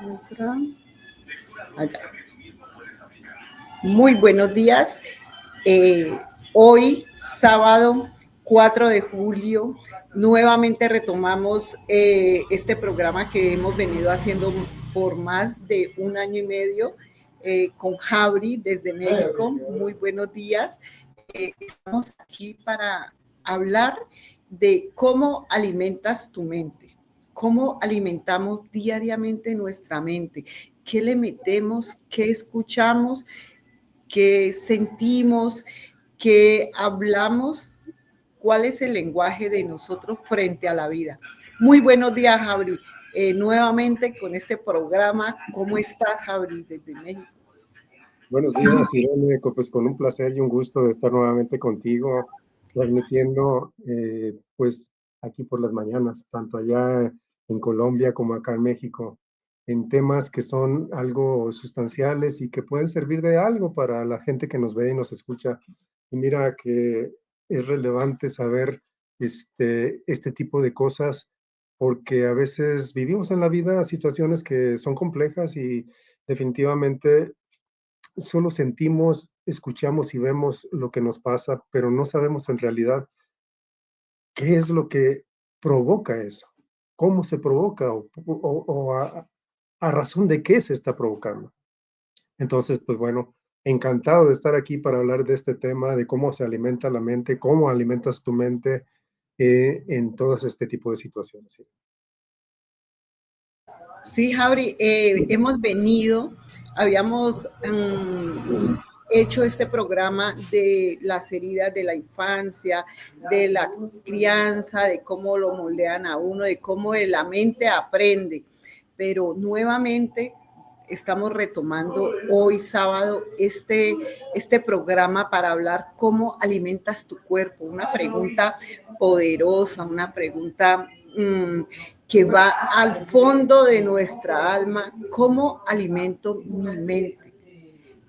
Otra. Allá. Muy buenos días. Hoy, sábado 4 de julio, nuevamente retomamos este programa que hemos venido haciendo por más de un año y medio con Jabri desde México. Muy buenos días. Estamos aquí para hablar de cómo alimentas tu mente, cómo alimentamos diariamente nuestra mente, qué le metemos, qué escuchamos, qué sentimos, qué hablamos, cuál es el lenguaje de nosotros frente a la vida. Muy buenos días, Jabri. Nuevamente con este programa. ¿Cómo estás, Jabri, desde México? Buenos días, Irene. Pues con un placer y un gusto de estar nuevamente contigo, transmitiendo pues aquí por las mañanas, tanto allá en Colombia como acá en México, en temas que son algo sustanciales y que pueden servir de algo para la gente que nos ve y nos escucha. Y mira que es relevante saber este tipo de cosas porque a veces vivimos en la vida situaciones que son complejas y definitivamente solo sentimos, escuchamos y vemos lo que nos pasa, pero no sabemos en realidad qué es lo que provoca eso, cómo se provoca o a razón de qué se está provocando. Entonces, pues bueno, encantado de estar aquí para hablar de este tema, de cómo se alimenta la mente, cómo alimentas tu mente en todas este tipo de situaciones. ¿Sí? Sí, Jabri, habíamos hecho este programa de las heridas de la infancia, de la crianza, de cómo lo moldean a uno, de cómo la mente aprende. Pero nuevamente estamos retomando hoy sábado este programa para hablar cómo alimentas tu cuerpo. Una pregunta poderosa, una pregunta que va al fondo de nuestra alma. ¿Cómo alimento mi mente?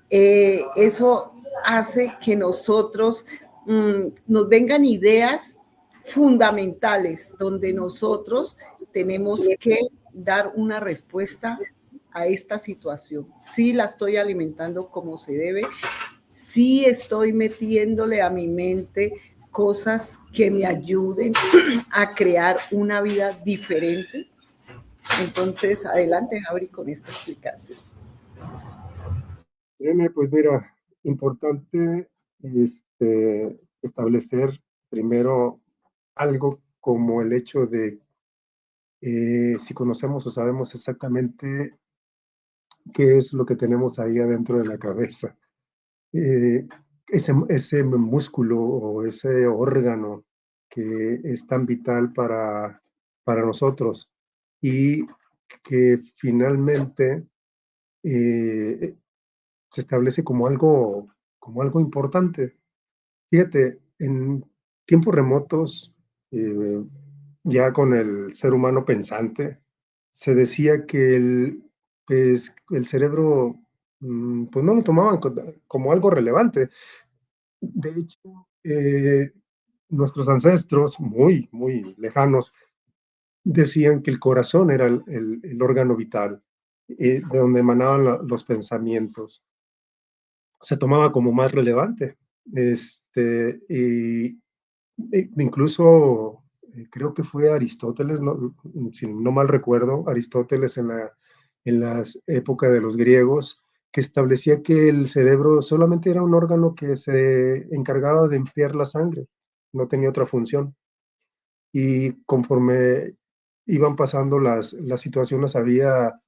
Eso hace que nosotros nos vengan ideas fundamentales donde nosotros tenemos que dar una respuesta a esta situación. Sí la estoy alimentando como se debe, sí estoy metiéndole a mi mente cosas que me ayuden a crear una vida diferente. Entonces, adelante, Jabri, con esta explicación. Pues mira, importante establecer primero algo como el hecho de si conocemos o sabemos exactamente qué es lo que tenemos ahí adentro de la cabeza. Ese músculo o ese órgano que es tan vital para nosotros y que finalmente se establece como algo importante. Fíjate, en tiempos remotos, ya con el ser humano pensante, se decía que el cerebro pues no lo tomaban como algo relevante. De hecho, nuestros ancestros, muy, muy lejanos, decían que el corazón era el órgano vital, de donde emanaban los pensamientos. Se tomaba como más relevante. Y incluso creo que fue Aristóteles, no, si no mal recuerdo, Aristóteles en las épocas de los griegos, que establecía que el cerebro solamente era un órgano que se encargaba de enfriar la sangre, no tenía otra función. Y conforme iban pasando las situaciones, había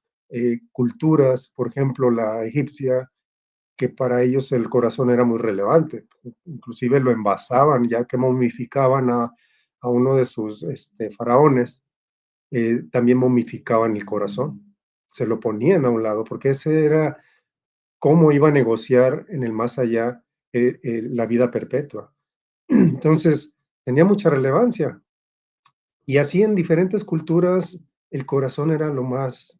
culturas, por ejemplo, la egipcia, que para ellos el corazón era muy relevante. Inclusive lo envasaban, ya que momificaban a uno de sus faraones, también momificaban el corazón, se lo ponían a un lado, porque ese era cómo iba a negociar en el más allá la vida perpetua. Entonces, tenía mucha relevancia. Y así en diferentes culturas, el corazón era lo más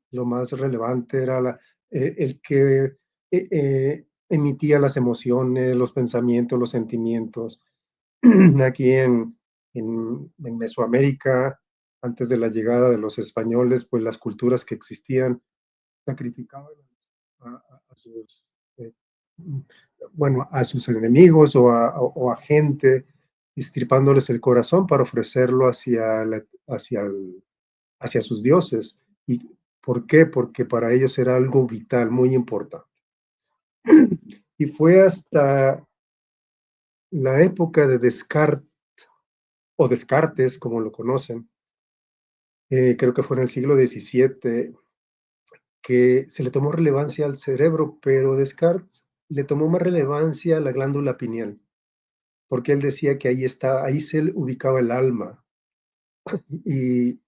relevante, era el que emitía las emociones, los pensamientos, los sentimientos. Aquí en Mesoamérica, antes de la llegada de los españoles, pues las culturas que existían sacrificaban a sus, eh, bueno, a sus enemigos o a gente, estripándoles el corazón para ofrecerlo hacia sus dioses. ¿Y por qué? Porque para ellos era algo vital, muy importante. Y fue hasta la época de Descartes, o Descartes, como lo conocen, creo que fue en el siglo XVII, que se le tomó relevancia al cerebro, pero Descartes le tomó más relevancia a la glándula pineal, porque él decía que ahí se ubicaba el alma. Y,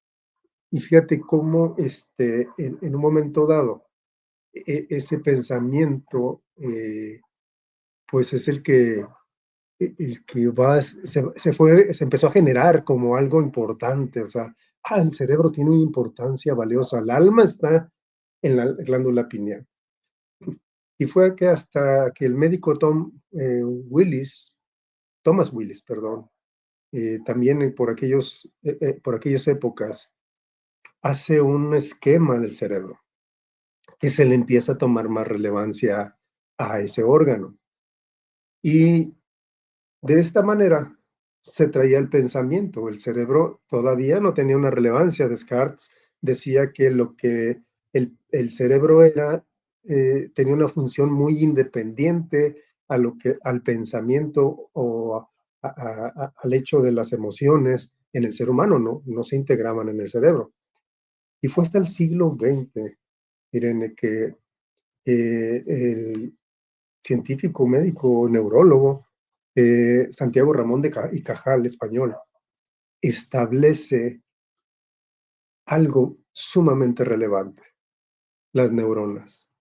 y fíjate cómo en un momento dado, ese pensamiento, pues es el que se empezó a generar como algo importante, o sea, el cerebro tiene una importancia valiosa, el alma está en la glándula pineal. Y fue que hasta que el médico Thomas Willis, perdón, también por aquellas épocas, hace un esquema del cerebro que se le empieza a tomar más relevancia a ese órgano. Y de esta manera se traía el pensamiento. El cerebro todavía no tenía una relevancia. Descartes decía que lo que el cerebro era, tenía una función muy independiente al pensamiento o al hecho de las emociones en el ser humano, no se integraban en el cerebro. Y fue hasta el siglo XX, Irene, que el científico, médico, neurólogo, Santiago Ramón y Cajal, español, establece algo sumamente relevante, las neuronas.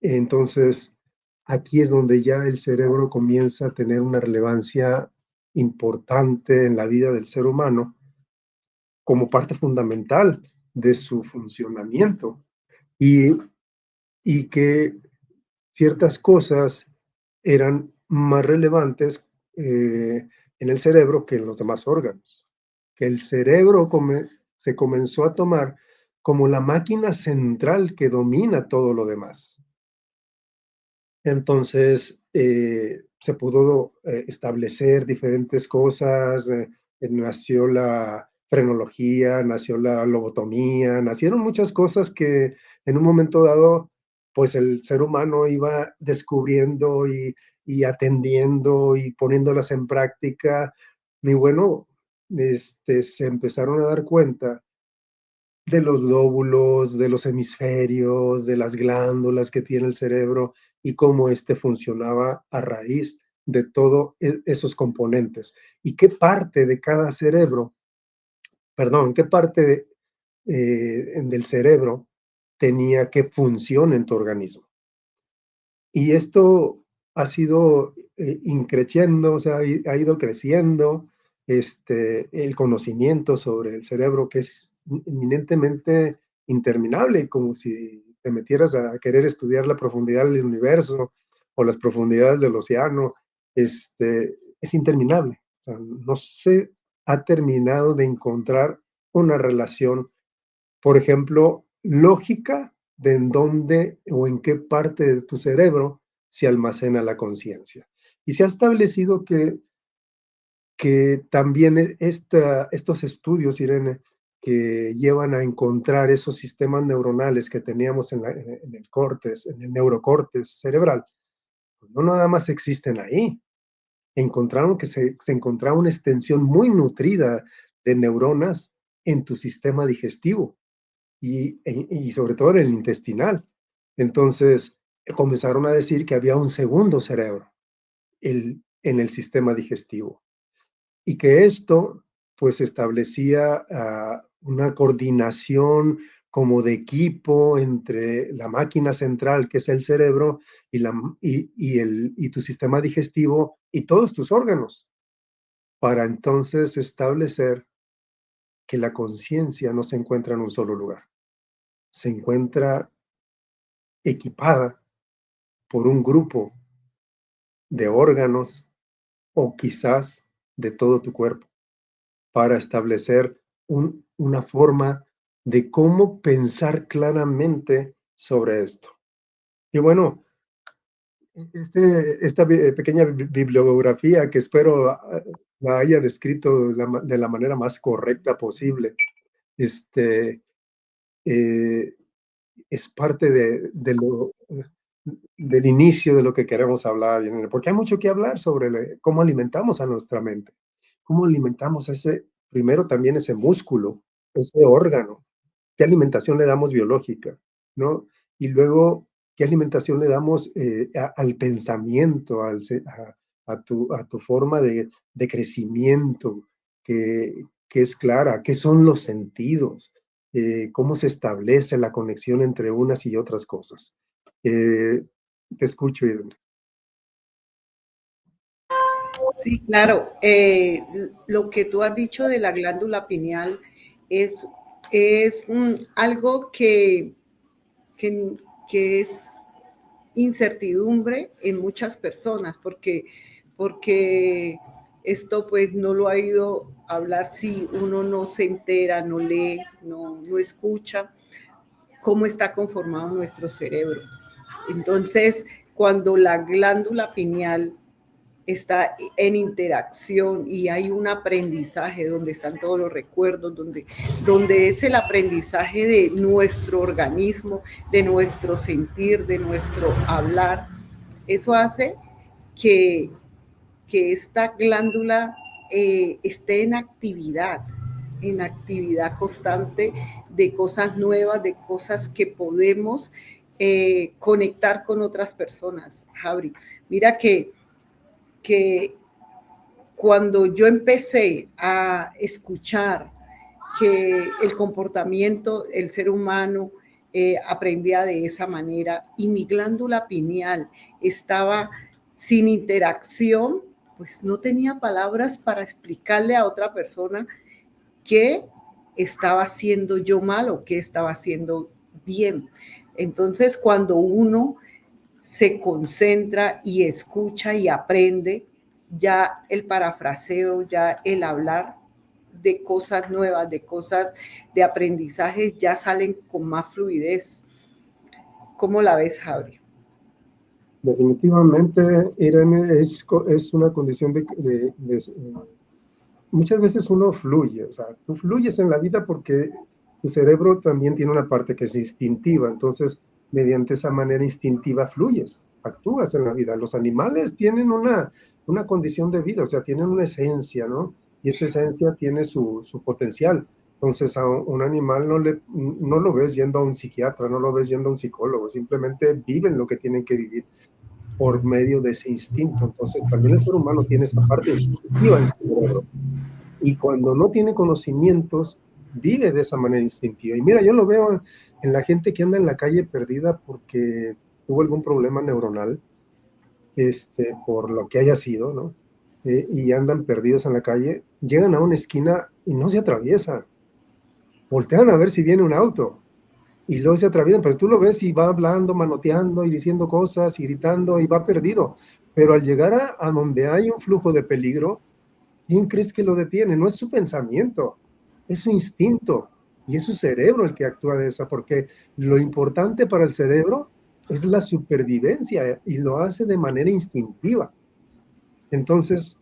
Entonces, aquí es donde ya el cerebro comienza a tener una relevancia importante en la vida del ser humano como parte fundamental de su funcionamiento y, y que ciertas cosas eran más relevantes en el cerebro que en los demás órganos. Que el cerebro se comenzó a tomar como la máquina central que domina todo lo demás. Entonces, se pudo establecer diferentes cosas, nació la frenología, nació la lobotomía, nacieron muchas cosas que en un momento dado, pues el ser humano iba descubriendo y atendiendo y poniéndolas en práctica. Y bueno, se empezaron a dar cuenta de los lóbulos, de los hemisferios, de las glándulas que tiene el cerebro y cómo funcionaba a raíz de todos esos componentes. Y qué parte de cada cerebro, perdón, qué parte del cerebro tenía qué función en tu organismo. Y esto ha sido increciendo, o sea, ha ido creciendo el conocimiento sobre el cerebro, que es eminentemente interminable, como si te metieras a querer estudiar la profundidad del universo o las profundidades del océano. Es interminable. O sea, no se ha terminado de encontrar una relación, por ejemplo, lógica de en dónde o en qué parte de tu cerebro se almacena la conciencia. Y se ha establecido que también estos estudios, Irene, que llevan a encontrar esos sistemas neuronales que teníamos en el córtex, en el neurocórtex cerebral, pues no nada más existen ahí. Encontraron que se encontraba una extensión muy nutrida de neuronas en tu sistema digestivo y sobre todo en el intestinal. Entonces, comenzaron a decir que había un segundo cerebro en el sistema digestivo y que esto pues establecía una coordinación como de equipo entre la máquina central, que es el cerebro, y tu sistema digestivo y todos tus órganos, para entonces establecer que la conciencia no se encuentra en un solo lugar, se encuentra equipada por un grupo de órganos o quizás de todo tu cuerpo para establecer una forma de cómo pensar claramente sobre esto. Y bueno, esta pequeña bibliografía que espero la haya descrito de la manera más correcta posible, este, eh, es parte del inicio de lo que queremos hablar, porque hay mucho que hablar sobre cómo alimentamos a nuestra mente, cómo alimentamos primero también ese músculo, ese órgano, qué alimentación le damos biológica, ¿no? Y luego, qué alimentación le damos al pensamiento, a tu forma de crecimiento, que es clara, qué son los sentidos, cómo se establece la conexión entre unas y otras cosas. Te escucho, Irene. Sí, claro. Lo que tú has dicho de la glándula pineal es, es algo que, que es incertidumbre en muchas personas, porque esto pues no lo ha ido a hablar si uno no se entera, no lee, no escucha cómo está conformado nuestro cerebro. Entonces, cuando la glándula pineal está en interacción y hay un aprendizaje donde están todos los recuerdos, donde es el aprendizaje de nuestro organismo, de nuestro sentir, de nuestro hablar. Eso hace que, que esta glándula esté en actividad constante de cosas nuevas, de cosas que podemos conectar con otras personas, Jabri. Mira que cuando yo empecé a escuchar que el comportamiento, el ser humano aprendía de esa manera y mi glándula pineal estaba sin interacción, pues no tenía palabras para explicarle a otra persona qué estaba haciendo yo mal o qué estaba haciendo bien. Entonces, cuando uno se concentra y escucha y aprende, ya el parafraseo, ya el hablar de cosas nuevas, de cosas de aprendizaje, ya salen con más fluidez. ¿Cómo la ves, Javi? Definitivamente, Irene, es una condición muchas veces uno fluye, o sea, tú fluyes en la vida porque tu cerebro también tiene una parte que es instintiva, entonces mediante esa manera instintiva fluyes, actúas en la vida. Los animales tienen una condición de vida, o sea, tienen una esencia, ¿no? Y esa esencia tiene su potencial. Entonces a un animal no lo ves yendo a un psiquiatra, no lo ves yendo a un psicólogo, simplemente viven lo que tienen que vivir por medio de ese instinto. Entonces también el ser humano tiene esa parte instintiva en su cerebro. Y cuando no tiene conocimientos, vive de esa manera instintiva. Y mira, yo lo veo en la gente que anda en la calle perdida porque tuvo algún problema neuronal, por lo que haya sido, ¿no? Y andan perdidos en la calle, llegan a una esquina y no se atraviesan. Voltean a ver si viene un auto y luego se atraviesan, pero tú lo ves y va hablando, manoteando y diciendo cosas y gritando y va perdido. Pero al llegar a donde hay un flujo de peligro, ¿quién crees que lo detiene? No es su pensamiento, es su instinto y es su cerebro el que actúa de esa, porque lo importante para el cerebro es la supervivencia y lo hace de manera instintiva. Entonces,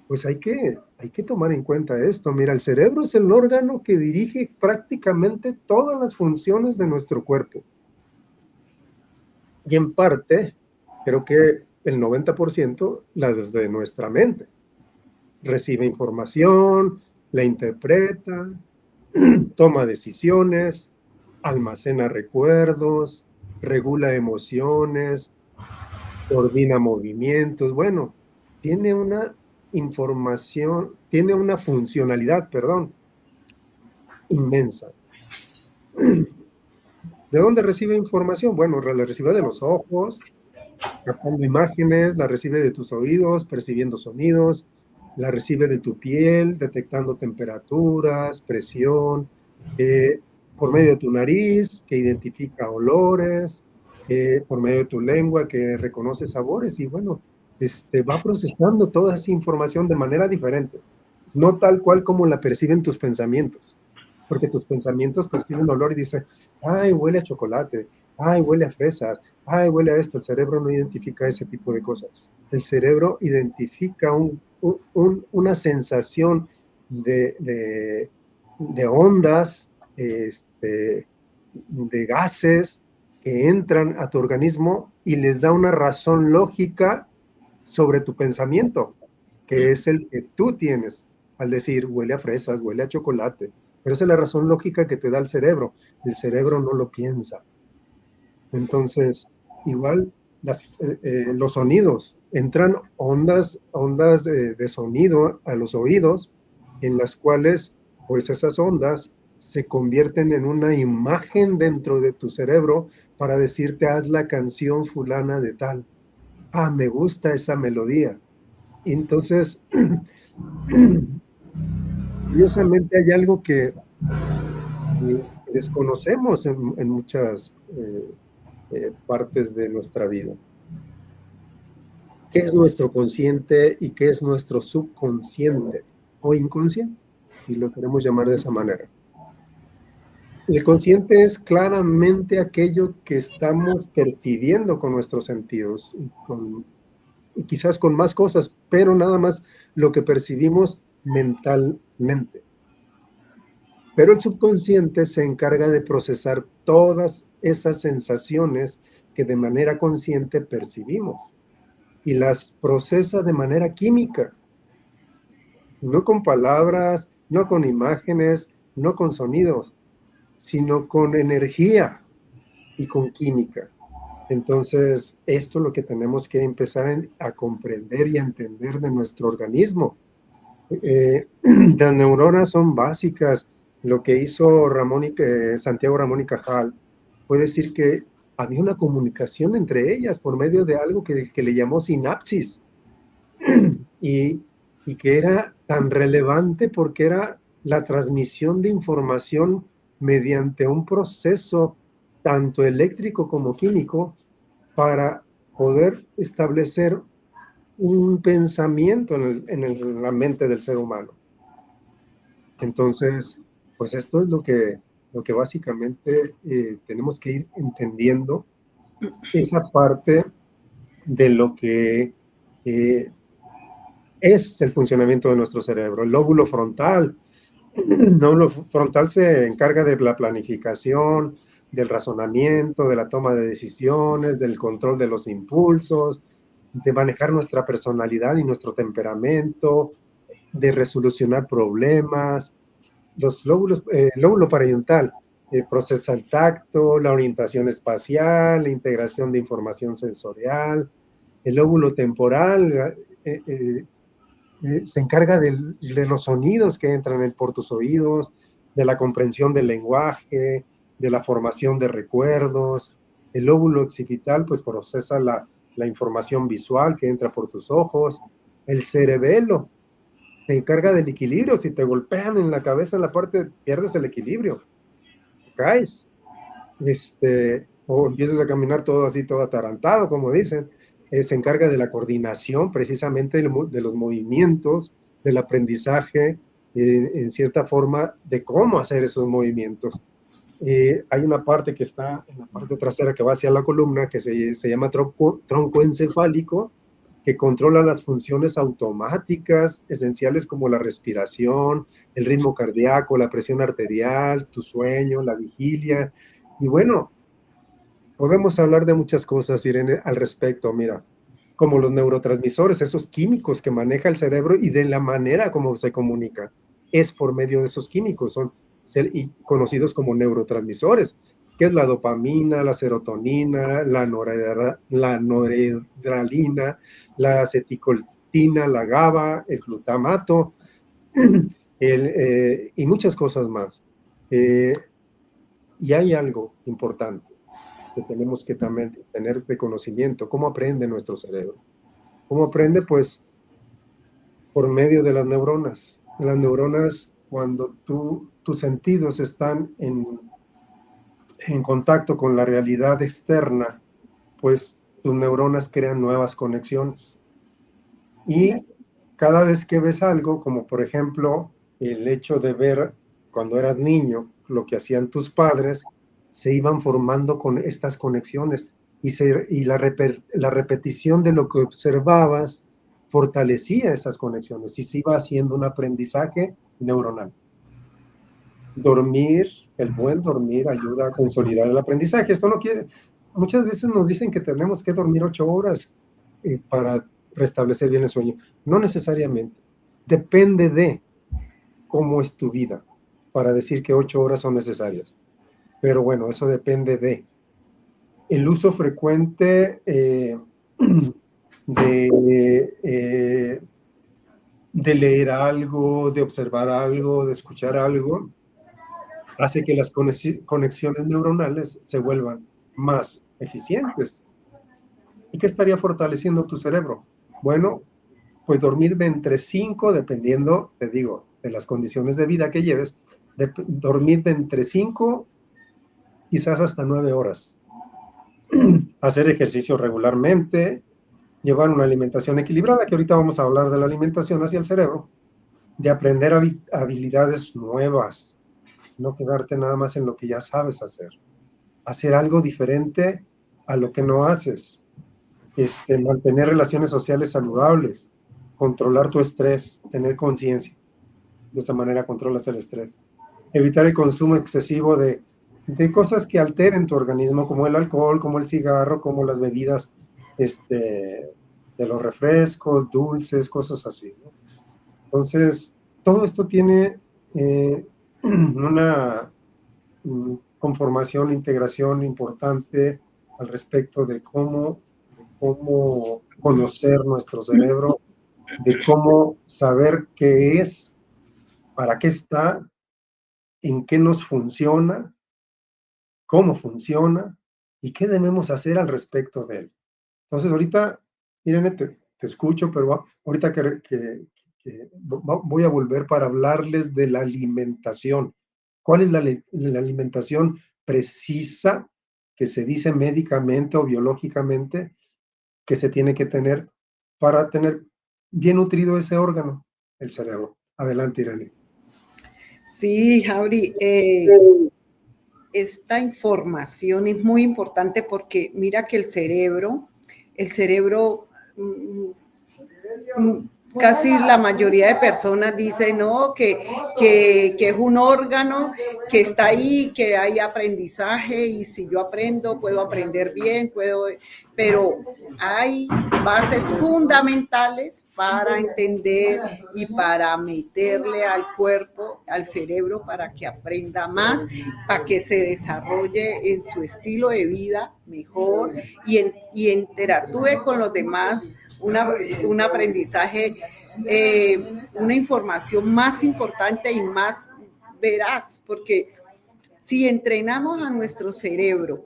pues hay que tomar en cuenta esto. Mira, el cerebro es el órgano que dirige prácticamente todas las funciones de nuestro cuerpo. Y en parte, creo que el 90% las de nuestra mente. Recibe información, la interpreta, toma decisiones, almacena recuerdos, regula emociones, coordina movimientos. Bueno, tiene una información, tiene una funcionalidad, perdón, inmensa. ¿De dónde recibe información? Bueno, la recibe de los ojos, captando imágenes, la recibe de tus oídos, percibiendo sonidos, la recibe de tu piel, detectando temperaturas, presión, por medio de tu nariz, que identifica olores, por medio de tu lengua, que reconoce sabores, y bueno, va procesando toda esa información de manera diferente, no tal cual como la perciben tus pensamientos. porque tus pensamientos perciben olor y dicen, ay, huele a chocolate, ay, huele a fresas, ay, huele a esto. El cerebro no identifica ese tipo de cosas. El cerebro identifica una sensación de ondas, de gases que entran a tu organismo y les da una razón lógica sobre tu pensamiento, que es el que tú tienes al decir huele a fresas, huele a chocolate. Pero esa es la razón lógica que te da el cerebro. El cerebro no lo piensa. Entonces, igual los sonidos, entran ondas de sonido a los oídos, en las cuales, pues esas ondas se convierten en una imagen dentro de tu cerebro para decirte, haz la canción fulana de tal. Ah, me gusta esa melodía. Y entonces, curiosamente hay algo que desconocemos en muchas partes de nuestra vida. ¿Qué es nuestro consciente y qué es nuestro subconsciente o inconsciente, si lo queremos llamar de esa manera? El consciente es claramente aquello que estamos percibiendo con nuestros sentidos y quizás con más cosas, pero nada más lo que percibimos mentalmente. Pero el subconsciente se encarga de procesar todas esas sensaciones que de manera consciente percibimos y las procesa de manera química, no con palabras, no con imágenes, no con sonidos, sino con energía y con química. Entonces, esto es lo que tenemos que empezar a comprender y a entender de nuestro organismo. Las neuronas son básicas. Lo que hizo Santiago Ramón y Cajal fue decir que había una comunicación entre ellas por medio de algo que le llamó sinapsis y, y que era tan relevante porque era la transmisión de información mediante un proceso tanto eléctrico como químico para poder establecer un pensamiento la mente del ser humano. Entonces, pues esto es lo que básicamente tenemos que ir entendiendo, esa parte de lo que es el funcionamiento de nuestro cerebro. El lóbulo frontal. El lóbulo frontal se encarga de la planificación, del razonamiento, de la toma de decisiones, del control de los impulsos, de manejar nuestra personalidad y nuestro temperamento, de resolucionar problemas. El lóbulo parietal procesa el tacto, la orientación espacial, la integración de información sensorial. El lóbulo temporal se encarga de los sonidos que entran por tus oídos, de la comprensión del lenguaje, de la formación de recuerdos. El lóbulo occipital pues procesa la información visual que entra por tus ojos. El cerebelo se encarga del equilibrio. Si te golpean en la cabeza, en la parte, pierdes el equilibrio, caes, o empiezas a caminar todo así, todo atarantado, como dicen. Se encarga de la coordinación precisamente de los movimientos, del aprendizaje, en cierta forma, de cómo hacer esos movimientos. Hay una parte que está en la parte trasera que va hacia la columna, que se llama tronco encefálico, que controla las funciones automáticas esenciales como la respiración, el ritmo cardíaco, la presión arterial, tu sueño, la vigilia. Y bueno, podemos hablar de muchas cosas, Irene, al respecto. Mira, como los neurotransmisores, esos químicos que maneja el cerebro y de la manera como se comunica, es por medio de esos químicos, son conocidos como neurotransmisores, que es la dopamina, la serotonina, la noradrenalina, la aceticolina, la GABA, el glutamato, y muchas cosas más. Y hay algo importante que tenemos que también tener de conocimiento: cómo aprende nuestro cerebro. ¿Cómo aprende? Pues por medio de las neuronas. Las neuronas, cuando tus sentidos están en contacto con la realidad externa, pues tus neuronas crean nuevas conexiones. Y cada vez que ves algo, como por ejemplo el hecho de ver cuando eras niño, lo que hacían tus padres, se iban formando con estas conexiones y la repetición de lo que observabas fortalecía esas conexiones y se iba haciendo un aprendizaje neuronal. Dormir, el buen dormir ayuda a consolidar el aprendizaje. Esto no quiere, muchas veces nos dicen que tenemos que dormir 8 horas para restablecer bien el sueño. No necesariamente. Depende de cómo es tu vida para decir que 8 horas son necesarias. Pero bueno, eso depende de el uso frecuente de leer algo, de observar algo, de escuchar algo, hace que las conexiones neuronales se vuelvan más eficientes. ¿Y qué estaría fortaleciendo tu cerebro? Bueno, pues dormir de entre 5, dependiendo, te digo, de las condiciones de vida que lleves, dormir de entre 5, quizás hasta 9 horas. Hacer ejercicio regularmente, llevar una alimentación equilibrada, que ahorita vamos a hablar de la alimentación hacia el cerebro, de aprender habilidades nuevas, no quedarte nada más en lo que ya sabes hacer algo diferente a lo que no haces, mantener relaciones sociales saludables, controlar tu estrés, tener conciencia, de esa manera controlas el estrés, evitar el consumo excesivo de cosas que alteren tu organismo, como el alcohol, como el cigarro, como las bebidas, de los refrescos, dulces, cosas así, ¿no? Entonces, todo esto tiene una conformación, integración importante al respecto de cómo conocer nuestro cerebro, de cómo saber qué es, para qué está, en qué nos funciona, cómo funciona y qué debemos hacer al respecto de él. Entonces, ahorita, Irene, te escucho, pero ahorita que voy a volver para hablarles de la alimentación. ¿Cuál es la alimentación precisa que se dice médicamente o biológicamente que se tiene que tener para tener bien nutrido ese órgano, el cerebro? Adelante, Irene. Sí, Jauri, esta información es muy importante porque mira que el cerebro casi la mayoría de personas dicen, no, que es un órgano que está ahí, que hay aprendizaje y si yo aprendo, puedo aprender bien, pero hay bases fundamentales para entender y para meterle al cuerpo, al cerebro, para que aprenda más, para que se desarrolle en su estilo de vida mejor y interactúe con los demás un aprendizaje, una información más importante y más veraz, porque si entrenamos a nuestro cerebro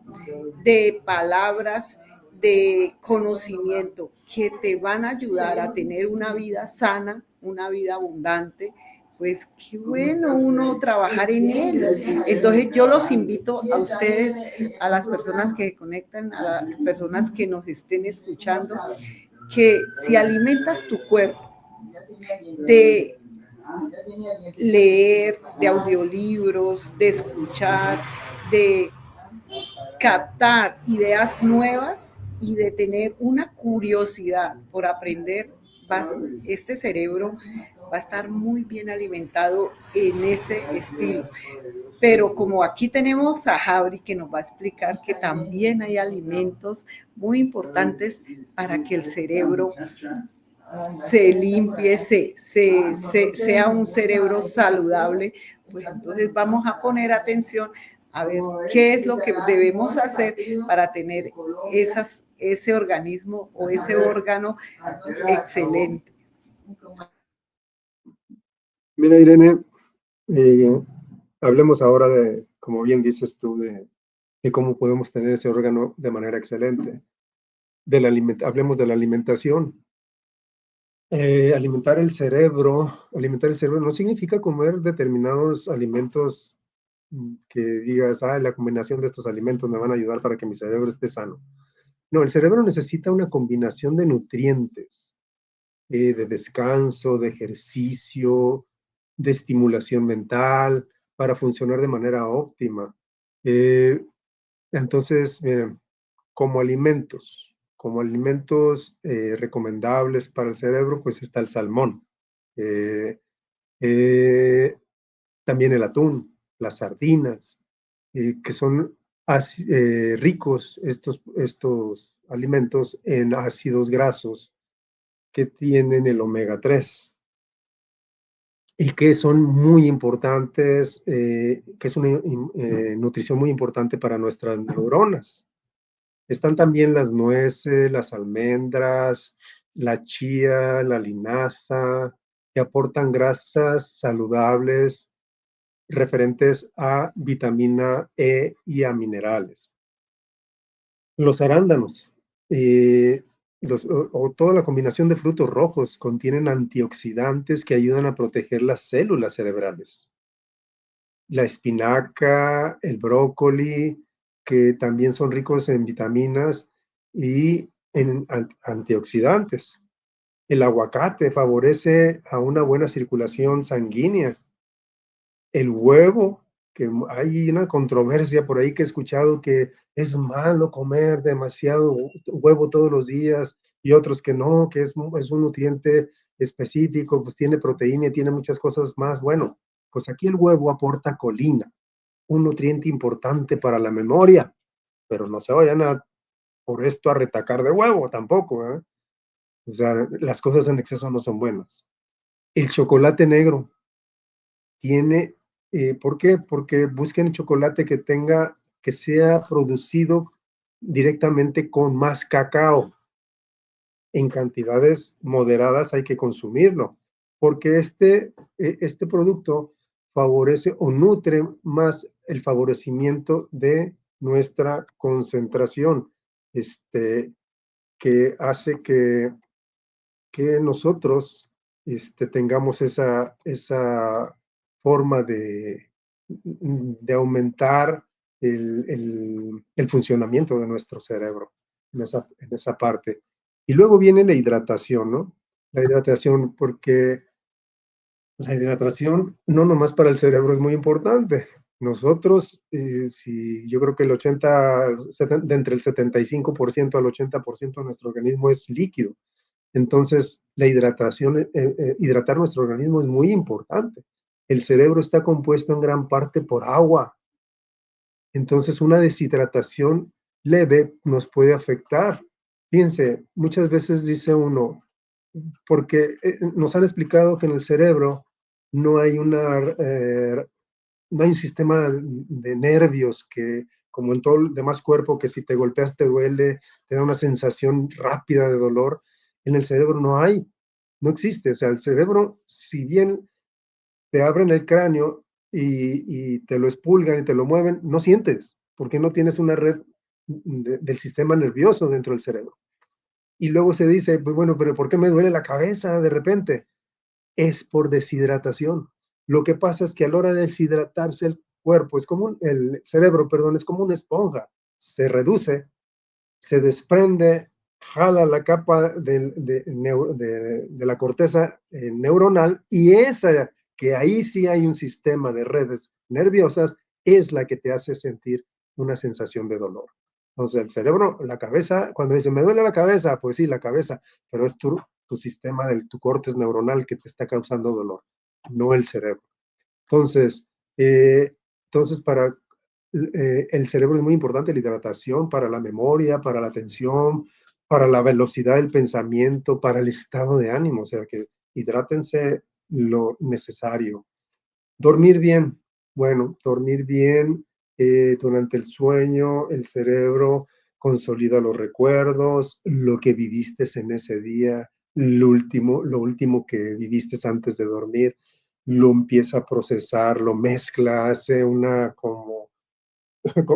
de palabras, de conocimiento que te van a ayudar a tener una vida sana, una vida abundante, pues qué bueno uno trabajar en él. Entonces yo los invito a ustedes, a las personas que se conectan, a las personas que nos estén escuchando, que si alimentas tu cuerpo de leer, de audiolibros, de escuchar, de captar ideas nuevas y de tener una curiosidad por aprender, este cerebro va a estar muy bien alimentado en ese estilo. Pero como aquí tenemos a Jauri que nos va a explicar que también hay alimentos muy importantes para que el cerebro se limpie, sea un cerebro saludable, pues entonces vamos a poner atención a ver qué es lo que debemos hacer para tener ese organismo o ese órgano excelente. Mira, Irene, hablemos ahora de, como bien dices tú, de cómo podemos tener ese órgano de manera excelente. Hablemos de la alimentación. Alimentar el cerebro no significa comer determinados alimentos que digas, la combinación de estos alimentos me van a ayudar para que mi cerebro esté sano. No, el cerebro necesita una combinación de nutrientes, de descanso, de ejercicio, de estimulación mental, para funcionar de manera óptima. Entonces, miren, como alimentos recomendables para el cerebro, pues está el salmón. Eh, eh, También el atún, las sardinas, que son ricos estos alimentos en ácidos grasos que tienen el omega 3 y que son muy importantes, que es una nutrición muy importante para nuestras neuronas. Están también las nueces, las almendras, la chía, la linaza, que aportan grasas saludables referentes a vitamina E y a minerales. Los arándanos o toda la combinación de frutos rojos contienen antioxidantes que ayudan a proteger las células cerebrales. La espinaca, el brócoli, que también son ricos en vitaminas y en antioxidantes. El aguacate favorece a una buena circulación sanguínea. El huevo, que hay una controversia por ahí que he escuchado que es malo comer demasiado huevo todos los días y otros que no, que es un nutriente específico, pues tiene proteína y tiene muchas cosas más. Bueno, pues aquí el huevo aporta colina, un nutriente importante para la memoria, pero no se vayan por esto a retacar de huevo tampoco, ¿eh? O sea, las cosas en exceso no son buenas. El chocolate negro tiene, ¿por qué? Porque busquen chocolate que sea producido directamente con más cacao. En cantidades moderadas hay que consumirlo, porque este producto favorece o nutre más el favorecimiento de nuestra concentración, que hace que nosotros tengamos esa forma de aumentar el funcionamiento de nuestro cerebro en esa parte. Y luego viene la hidratación, ¿no? La hidratación, porque la hidratación no nomás para el cerebro es muy importante. Nosotros, si yo creo que de entre el 75% al 80% de nuestro organismo es líquido. Entonces, la hidratación, hidratar nuestro organismo es muy importante. El cerebro está compuesto en gran parte por agua. Entonces, una deshidratación leve nos puede afectar. Fíjense, muchas veces dice uno, porque nos han explicado que en el cerebro no hay no hay un sistema de nervios que, como en todo el demás cuerpo, que si te golpeas te duele, te da una sensación rápida de dolor. En el cerebro no hay, no existe. O sea, el cerebro, si bien te abren el cráneo y te lo expulgan y te lo mueven, no sientes, porque no tienes una red del sistema nervioso dentro del cerebro. Y luego se dice, pues bueno, pero ¿por qué me duele la cabeza de repente? Es por deshidratación. Lo que pasa es que a la hora de deshidratarse el cuerpo, el cerebro, perdón, es como una esponja, se reduce, se desprende, jala la capa de la corteza neuronal y esa, que ahí sí hay un sistema de redes nerviosas, es la que te hace sentir una sensación de dolor. Entonces, el cerebro, la cabeza, cuando dice, me duele la cabeza, pues sí, la cabeza, pero es tu sistema, tu cortes neuronal que te está causando dolor, no el cerebro. Entonces, para el cerebro es muy importante, la hidratación para la memoria, para la atención, para la velocidad del pensamiento, para el estado de ánimo, o sea que hidrátense lo necesario. Dormir bien, bueno, dormir bien durante el sueño, el cerebro consolida los recuerdos, lo que viviste en ese día, lo último que viviste antes de dormir, lo empieza a procesar, lo mezcla, hace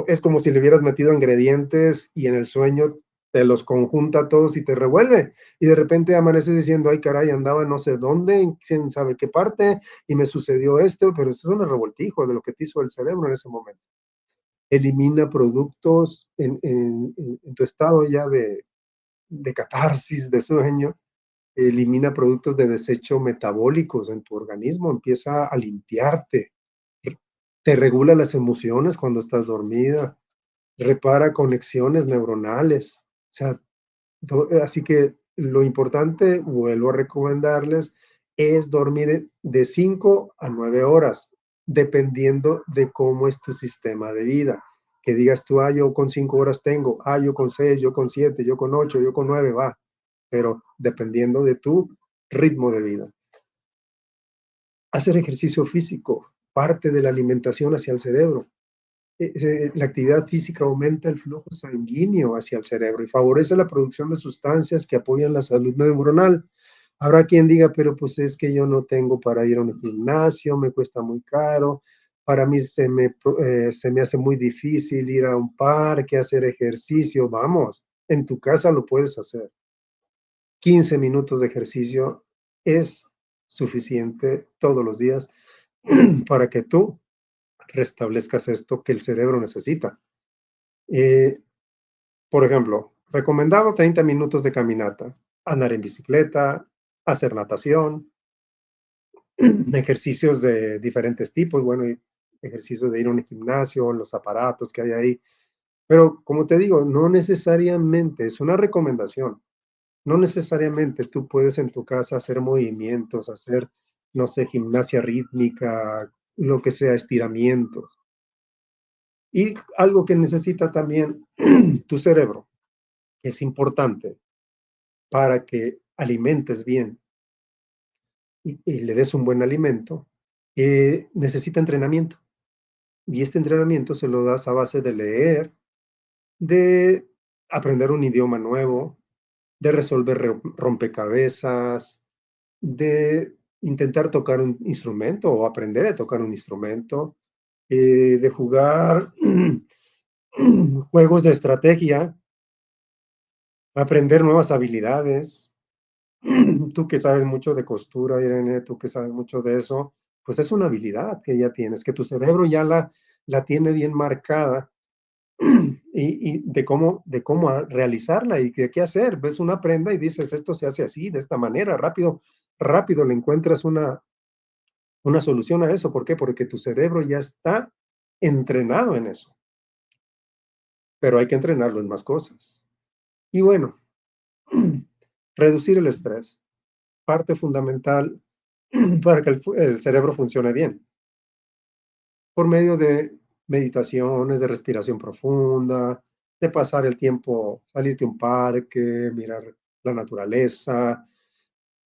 es como si le hubieras metido ingredientes y en el sueño te los conjunta todos y te revuelve. Y de repente amaneces diciendo, ay caray, andaba no sé dónde, quién sabe qué parte, y me sucedió esto, pero eso es un revoltijo de lo que te hizo el cerebro en ese momento. Elimina productos en tu estado ya de catarsis, de sueño, elimina productos de desecho metabólicos en tu organismo, empieza a limpiarte, te regula las emociones cuando estás dormida, repara conexiones neuronales. O sea, así que lo importante, vuelvo a recomendarles, es dormir de 5 a 9 horas, dependiendo de cómo es tu sistema de vida. Que digas tú, yo con 5 horas tengo, yo con 6, yo con 7, yo con 8, yo con 9, va. Pero dependiendo de tu ritmo de vida. Hacer ejercicio físico, parte de la alimentación hacia el cerebro. La actividad física aumenta el flujo sanguíneo hacia el cerebro y favorece la producción de sustancias que apoyan la salud neuronal. Habrá quien diga, pero pues es que yo no tengo para ir a un gimnasio, me cuesta muy caro, para mí se me hace muy difícil ir a un parque, hacer ejercicio. Vamos, en tu casa lo puedes hacer. 15 minutos de ejercicio es suficiente todos los días para que tú restablezcas esto que el cerebro necesita. Eh, por ejemplo, recomendado 30 minutos de caminata, andar en bicicleta, hacer natación, ejercicios de diferentes tipos, bueno, ejercicios de ir a un gimnasio, los aparatos que hay ahí. Pero como te digo, no necesariamente, es una recomendación, no necesariamente tú puedes en tu casa hacer movimientos, hacer, no sé, gimnasia rítmica, lo que sea, estiramientos. Y algo que necesita también tu cerebro, que es importante para que alimentes bien y le des un buen alimento, necesita entrenamiento. Y este entrenamiento se lo das a base de leer, de aprender un idioma nuevo, de resolver rompecabezas, de intentar tocar un instrumento o aprender a tocar un instrumento, de jugar juegos de estrategia, aprender nuevas habilidades. Tú que sabes mucho de costura, Irene, tú que sabes mucho de eso, pues es una habilidad que ya tienes, que tu cerebro ya la tiene bien marcada y de cómo realizarla y de qué hacer. Ves una prenda y dices, esto se hace así, de esta manera, rápido, rápido le encuentras una solución a eso. ¿Por qué? Porque tu cerebro ya está entrenado en eso, pero hay que entrenarlo en más cosas. Y bueno, reducir el estrés, parte fundamental para que el cerebro funcione bien, por medio de meditaciones, de respiración profunda, de pasar el tiempo, salirte a un parque, mirar la naturaleza,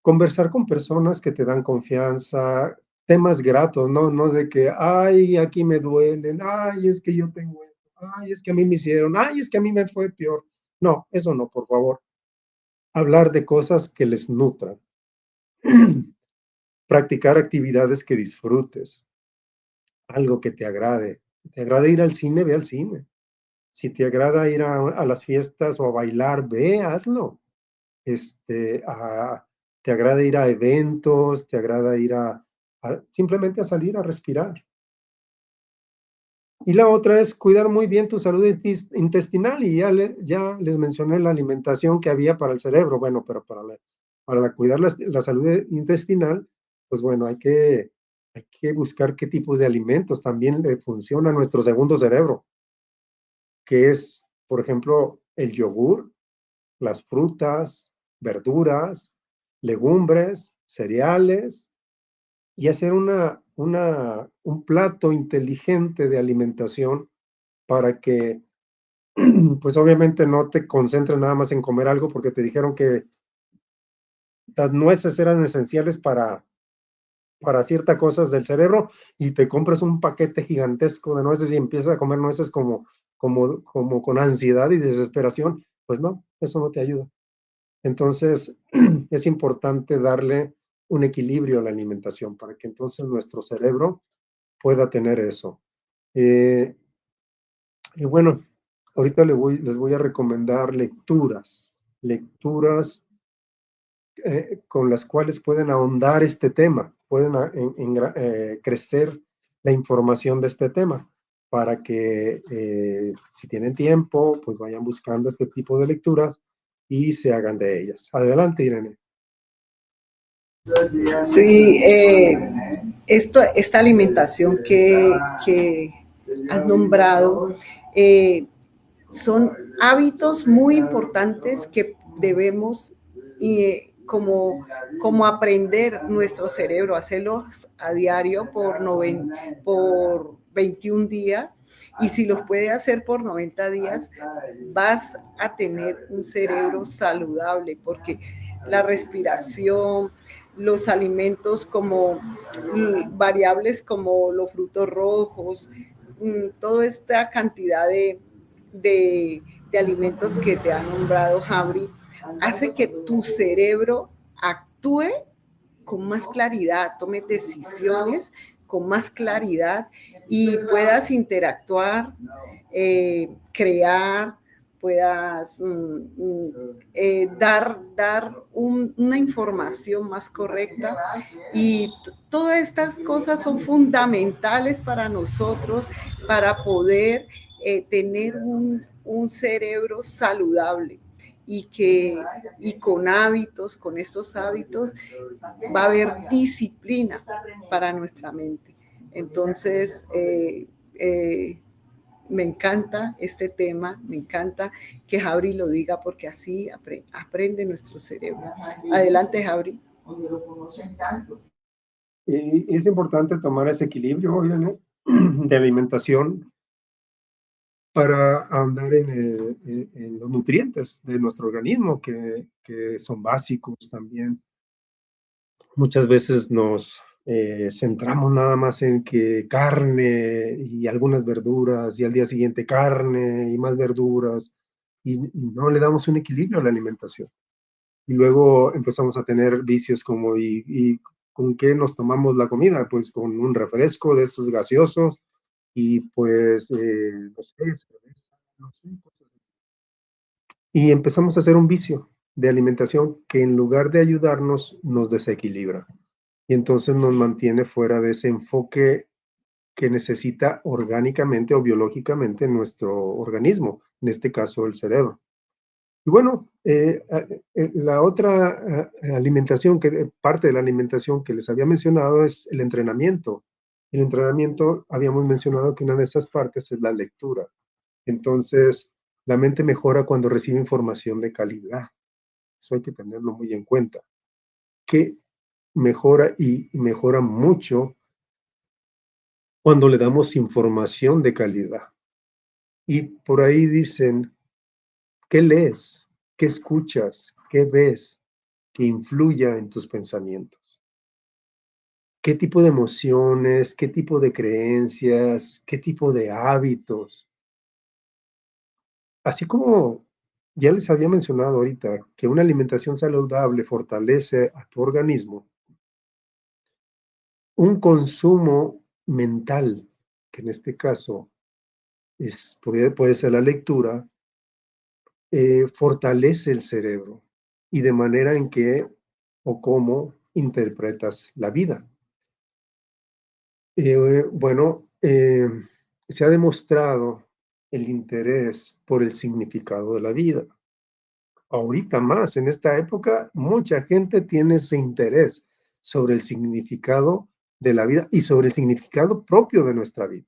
conversar con personas que te dan confianza, temas gratos, no de que, ay, aquí me duelen, ay, es que yo tengo esto, ay, es que a mí me hicieron, ay, es que a mí me fue peor. No, eso no, por favor. Hablar de cosas que les nutran. Practicar actividades que disfrutes, algo que te agrade. ¿Te agrada ir al cine? Ve al cine. Si te agrada ir a las fiestas o a bailar, ve, hazlo. Este, te agrada ir a eventos, te agrada ir simplemente a salir a respirar. Y la otra es cuidar muy bien tu salud intestinal, y ya les mencioné la alimentación que había para el cerebro. Bueno, pero para cuidar la salud intestinal, pues bueno, hay que buscar qué tipos de alimentos también le funciona a nuestro segundo cerebro, que es, por ejemplo, el yogur, las frutas, verduras, legumbres, cereales, y hacer un plato inteligente de alimentación para que, pues obviamente no te concentres nada más en comer algo porque te dijeron que las nueces eran esenciales para ciertas cosas del cerebro y te compras un paquete gigantesco de nueces y empiezas a comer nueces como con ansiedad y desesperación. Pues no, eso no te ayuda. Entonces, es importante darle un equilibrio a la alimentación para que entonces nuestro cerebro pueda tener eso. Eh, y bueno, ahorita les voy a recomendar lecturas con las cuales pueden ahondar este tema, pueden crecer la información de este tema, para que si tienen tiempo, pues vayan buscando este tipo de lecturas y se hagan de ellas. Adelante, Irene. Sí, esta alimentación que has nombrado eh, son hábitos muy importantes que debemos como aprender nuestro cerebro, hacerlos a diario por 21 días. Y si los puede hacer por 90 días, vas a tener un cerebro saludable, porque la respiración, los alimentos como variables como los frutos rojos, toda esta cantidad de alimentos que te ha nombrado Javi, hace que tu cerebro actúe con más claridad, tome decisiones con más claridad y puedas interactuar, crear, puedas dar una información más correcta. Y todas estas cosas son fundamentales para nosotros para poder tener un cerebro saludable y con hábitos, con estos hábitos, va a haber disciplina para nuestra mente. Entonces, me encanta este tema, me encanta que Jabri lo diga porque así aprende nuestro cerebro. Adelante, Jabri. Y es importante tomar ese equilibrio, obviamente, de alimentación para ahondar en los nutrientes de nuestro organismo, que son básicos también. Muchas veces nos centramos nada más en que carne y algunas verduras, y al día siguiente carne y más verduras, y no le damos un equilibrio a la alimentación. Y luego empezamos a tener vicios como, ¿y con qué nos tomamos la comida? Pues con un refresco de esos gaseosos, y pues, no sé, cerveza, no sé, cosas así. Y empezamos a hacer un vicio de alimentación que en lugar de ayudarnos, nos desequilibra. Y entonces nos mantiene fuera de ese enfoque que necesita orgánicamente o biológicamente nuestro organismo, en este caso el cerebro. Y bueno, la otra alimentación, parte de la alimentación que les había mencionado es el entrenamiento. El entrenamiento, habíamos mencionado que una de esas partes es la lectura. Entonces, la mente mejora cuando recibe información de calidad. Eso hay que tenerlo muy en cuenta. Que mejora y mejora mucho cuando le damos información de calidad. Y por ahí dicen, ¿qué lees? ¿Qué escuchas? ¿Qué ves que influya en tus pensamientos? ¿Qué tipo de emociones? ¿Qué tipo de creencias? ¿Qué tipo de hábitos? Así como ya les había mencionado ahorita que una alimentación saludable fortalece a tu organismo, un consumo mental, que en este caso puede ser la lectura, fortalece el cerebro y de manera en que o cómo interpretas la vida. Bueno, se ha demostrado el interés por el significado de la vida. Ahorita más, en esta época, mucha gente tiene ese interés sobre el significado de la vida y sobre el significado propio de nuestra vida.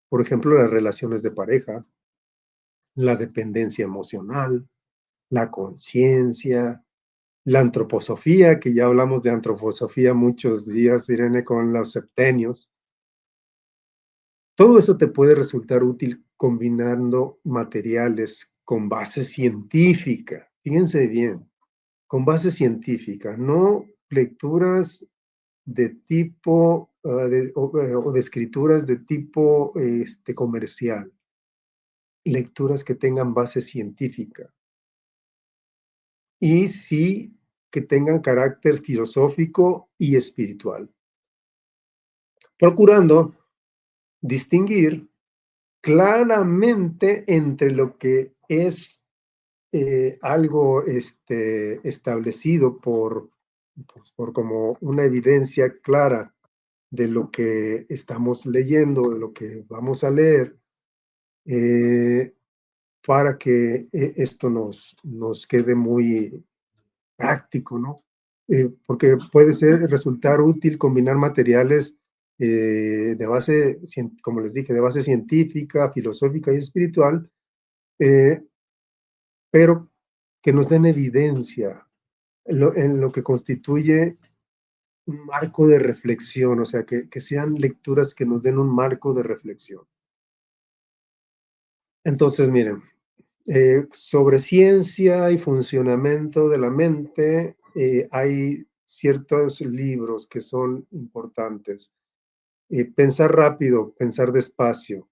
Por ejemplo, las relaciones de pareja, la dependencia emocional, la conciencia, la antroposofía, que ya hablamos de antroposofía muchos días, Irene, con los septenios. Todo eso te puede resultar útil combinando materiales con base científica. Fíjense bien, con base científica, no lecturas de tipo o de escrituras de tipo comercial, lecturas que tengan base científica y sí que tengan carácter filosófico y espiritual, procurando distinguir claramente entre lo que es algo establecido por como una evidencia clara de lo que estamos leyendo, de lo que vamos a leer, para que esto nos quede muy práctico, ¿no? porque puede resultar útil combinar materiales de base, como les dije, de base científica, filosófica y espiritual, eh, pero que nos den evidencia en lo que constituye un marco de reflexión, o sea, que sean lecturas que nos den un marco de reflexión. Entonces, miren, sobre ciencia y funcionamiento de la mente, hay ciertos libros que son importantes. Pensar rápido, pensar despacio,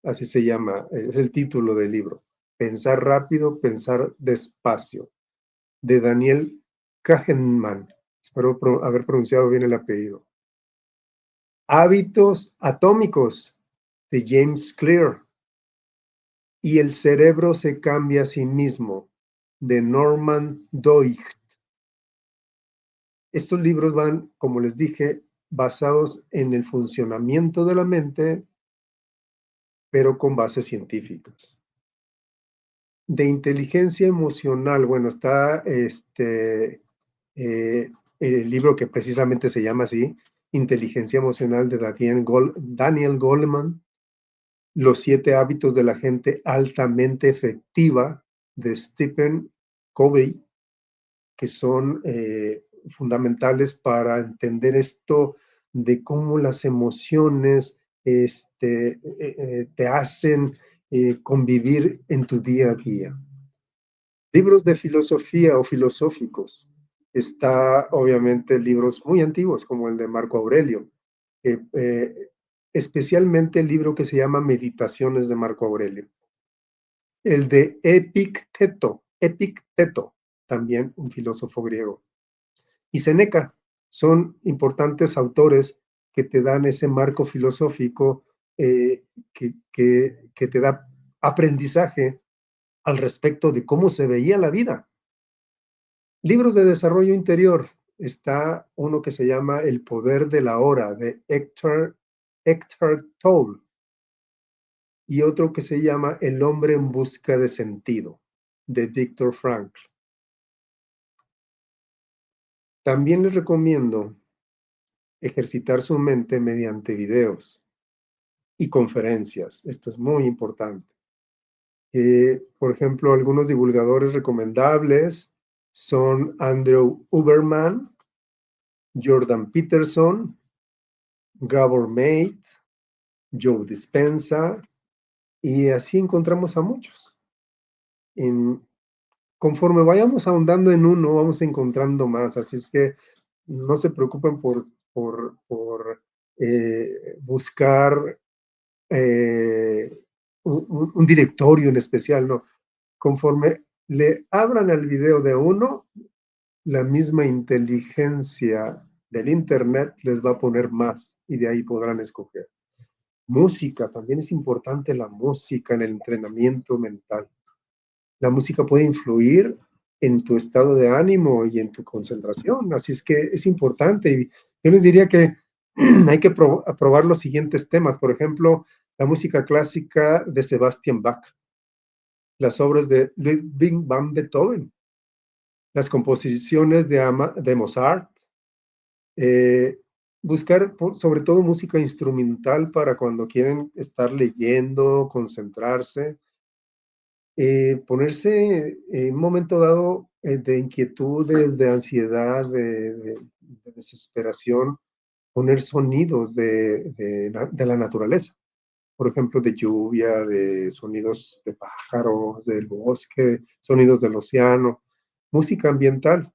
así se llama, es el título del libro. Pensar rápido, pensar despacio, de Daniel Kahneman. Espero haber pronunciado bien el apellido. Hábitos atómicos, de James Clear. Y el cerebro se cambia a sí mismo, de Norman Doidge. Estos libros van, como les dije, basados en el funcionamiento de la mente, pero con bases científicas. De inteligencia emocional, bueno, está el libro que precisamente se llama así, Inteligencia Emocional, de Daniel Goleman. Los 7 hábitos de la gente altamente efectiva, de Stephen Covey, que son fundamentales para entender esto de cómo las emociones te hacen convivir en tu día a día. Libros de filosofía o filosóficos. Está obviamente libros muy antiguos como el de Marco Aurelio, especialmente el libro que se llama Meditaciones de Marco Aurelio. El de Epicteto, también un filósofo griego. Y Séneca, son importantes autores que te dan ese marco filosófico que te da aprendizaje al respecto de cómo se veía la vida. Libros de desarrollo interior. Está uno que se llama El poder de la hora, de Eckhart Tolle, y otro que se llama El hombre en busca de sentido, de Viktor Frankl. También les recomiendo ejercitar su mente mediante videos y conferencias. Esto es muy importante. Por ejemplo, algunos divulgadores recomendables son Andrew Huberman, Jordan Peterson, Gabor Mate, Joe Dispenza, y así encontramos a muchos. Conforme vayamos ahondando en uno, vamos encontrando más, así es que no se preocupen por buscar un directorio en especial, no. Conforme le abran el video de uno, la misma inteligencia del Internet les va a poner más y de ahí podrán escoger. Música, también es importante la música en el entrenamiento mental. La música puede influir en tu estado de ánimo y en tu concentración, así es que es importante. Y yo les diría que hay que probar los siguientes temas, por ejemplo, la música clásica de Sebastian Bach, las obras de Ludwig van Beethoven, las composiciones de Mozart, buscar sobre todo música instrumental para cuando quieren estar leyendo, concentrarse, ponerse en un momento dado de inquietudes, de ansiedad, de desesperación, poner sonidos de la naturaleza, por ejemplo, de lluvia, de sonidos de pájaros, del bosque, sonidos del océano, música ambiental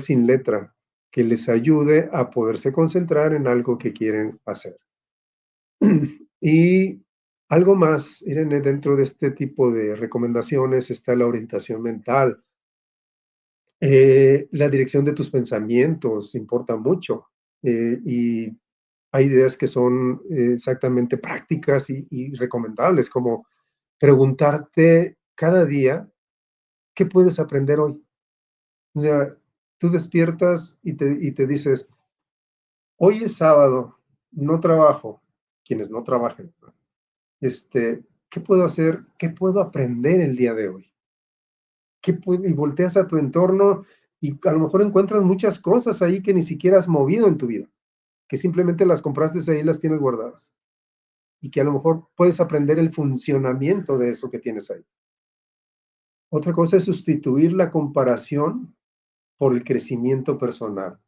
sin letra, que les ayude a poderse concentrar en algo que quieren hacer. Y algo más, Irene, dentro de este tipo de recomendaciones está la orientación mental. La dirección de tus pensamientos importa mucho, y hay ideas que son exactamente prácticas y recomendables, como preguntarte cada día, ¿qué puedes aprender hoy? O sea, tú despiertas y te dices, hoy es sábado, no trabajo, quienes no trabajen, ¿qué puedo hacer? ¿Qué puedo aprender el día de hoy? Y volteas a tu entorno Y a lo mejor encuentras muchas cosas ahí que ni siquiera has movido en tu vida, que simplemente las compraste ahí y las tienes guardadas. Y que a lo mejor puedes aprender el funcionamiento de eso que tienes ahí. Otra cosa es sustituir la comparación por el crecimiento personal.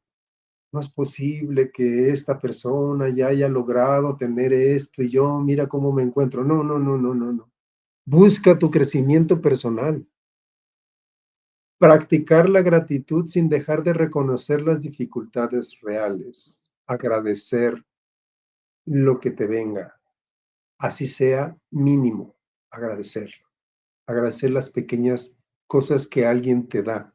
No es posible que esta persona ya haya logrado tener esto y yo mira cómo me encuentro. No, no, no, no, no, no. Busca tu crecimiento personal. Practicar la gratitud sin dejar de reconocer las dificultades reales. Agradecer lo que te venga, así sea mínimo. Agradecer. Agradecer las pequeñas cosas que alguien te da.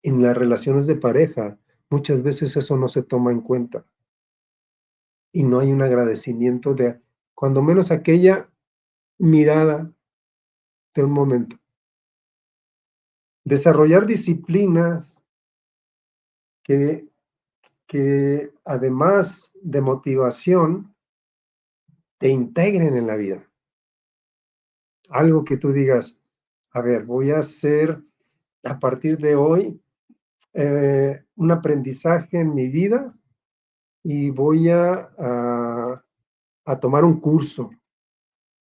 En las relaciones de pareja, muchas veces eso no se toma en cuenta y no hay un agradecimiento de, cuando menos aquella mirada de un momento. Desarrollar disciplinas que, que además de motivación, te integren en la vida. Algo que tú digas, a ver, voy a hacer a partir de hoy un aprendizaje en mi vida y voy a tomar un curso.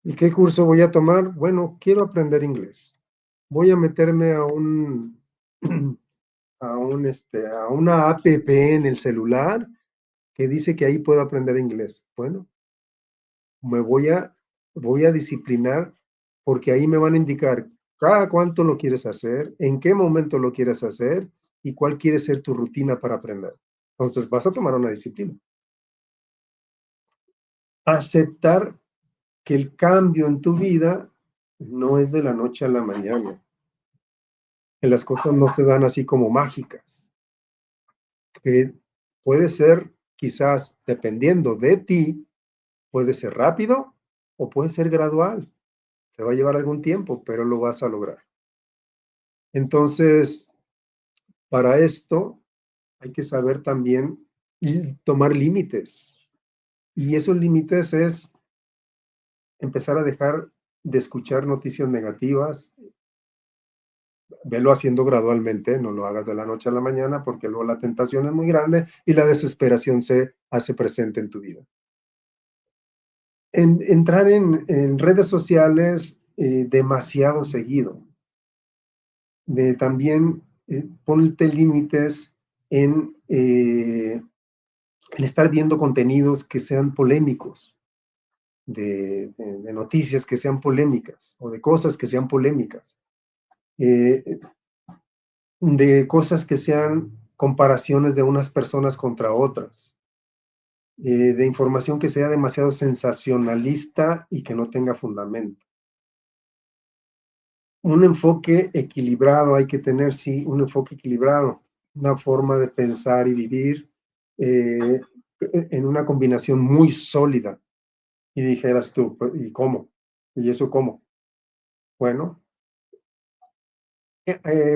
¿Y qué curso voy a tomar? Bueno, quiero aprender inglés. Voy a meterme a a una app en el celular que dice que ahí puedo aprender inglés. Bueno, me voy a disciplinar porque ahí me van a indicar cada cuánto lo quieres hacer, en qué momento lo quieres hacer y cuál quiere ser tu rutina para aprender. Entonces vas a tomar una disciplina. Aceptar que el cambio en tu vida no es de la noche a la mañana, que las cosas no se dan así como mágicas, que puede ser quizás dependiendo de ti, puede ser rápido o puede ser gradual. Se va a llevar algún tiempo, pero lo vas a lograr. Entonces, para esto hay que saber también tomar límites. Y esos límites es empezar a dejar de escuchar noticias negativas, velo haciendo gradualmente, no lo hagas de la noche a la mañana porque luego la tentación es muy grande y la desesperación se hace presente en tu vida. Entrar en redes sociales demasiado seguido. También ponte límites en estar viendo contenidos que sean polémicos, de noticias que sean polémicas o de cosas que sean polémicas. De cosas que sean comparaciones de unas personas contra otras, de información que sea demasiado sensacionalista y que no tenga fundamento. Un enfoque equilibrado hay que tener, sí, un enfoque equilibrado, una forma de pensar y vivir en una combinación muy sólida. Y dijeras tú, ¿y cómo? ¿Y eso cómo? Bueno,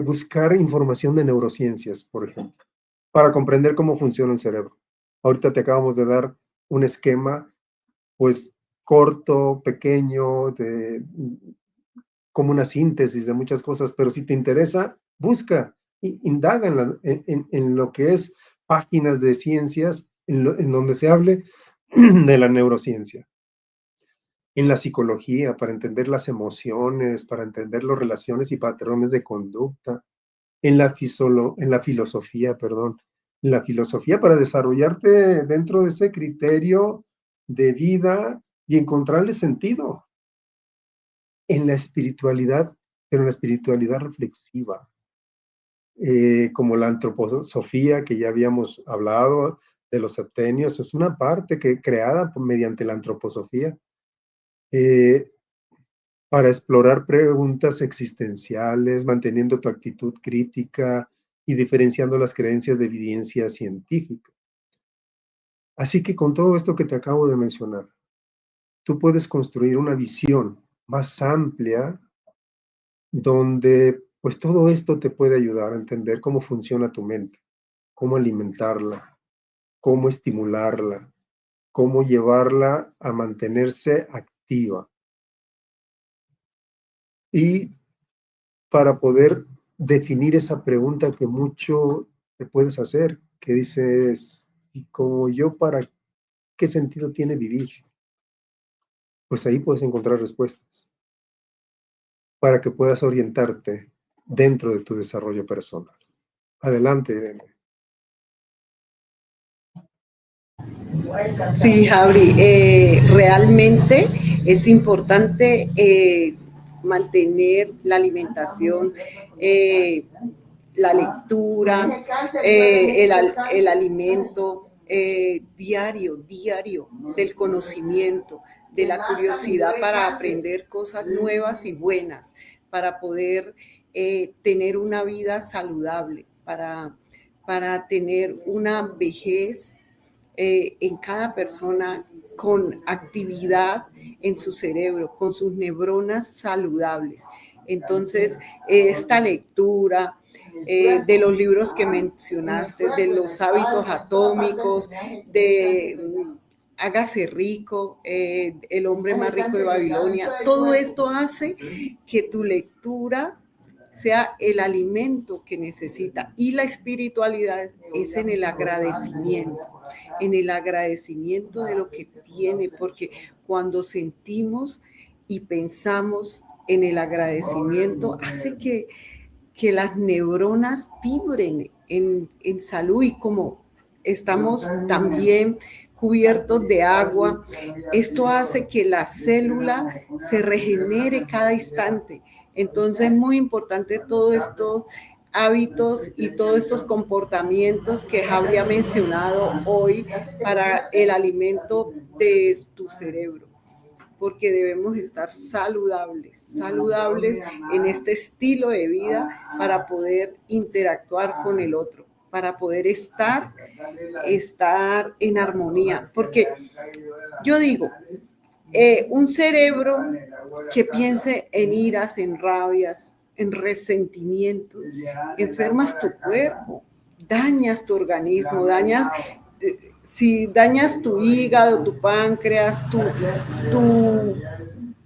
buscar información de neurociencias, por ejemplo, para comprender cómo funciona el cerebro. Ahorita te acabamos de dar un esquema, pues corto, pequeño, como una síntesis de muchas cosas, pero si te interesa, busca, indaga en lo que es páginas de ciencias, en donde se hable de la neurociencia, en la psicología, para entender las emociones, para entender las relaciones y patrones de conducta, en la filosofía, perdón, en la filosofía para desarrollarte dentro de ese criterio de vida y encontrarle sentido. En la espiritualidad, pero en la espiritualidad reflexiva, como la antroposofía que ya habíamos hablado, de los septenios, es una parte creada mediante la antroposofía, eh, para explorar preguntas existenciales, manteniendo tu actitud crítica y diferenciando las creencias de evidencia científica. Así que con todo esto que te acabo de mencionar, tú puedes construir una visión más amplia donde pues todo esto te puede ayudar a entender cómo funciona tu mente, cómo alimentarla, cómo estimularla, cómo llevarla a mantenerse activa. Y para poder definir esa pregunta que mucho te puedes hacer, que dices, ¿y como yo para qué sentido tiene vivir? Pues ahí puedes encontrar respuestas para que puedas orientarte dentro de tu desarrollo personal. Adelante, Irene. Sí, Javi, realmente es importante mantener la alimentación, la lectura, el alimento diario del conocimiento, de la curiosidad para aprender cosas nuevas y buenas, para poder tener una vida saludable, para tener una vejez en cada persona con actividad en su cerebro, con sus neuronas saludables. Entonces, esta lectura de los libros que mencionaste, de los hábitos atómicos, de Hágase rico, El hombre más rico de Babilonia, todo esto hace que tu lectura sea el alimento que necesita. Y la espiritualidad es en el agradecimiento de lo que tiene, porque cuando sentimos y pensamos en el agradecimiento, hace que las neuronas vibren en salud y como estamos también cubiertos de agua, esto hace que la célula se regenere cada instante. Entonces es muy importante todo esto hábitos y todos estos comportamientos que Javi ha mencionado hoy para el alimento de tu cerebro, porque debemos estar saludables en este estilo de vida para poder interactuar con el otro, para poder estar en armonía. Porque yo digo, un cerebro que piense en iras, en rabias, en resentimiento, enfermas tu cuerpo, dañas tu organismo, si dañas tu hígado, tu páncreas, tu,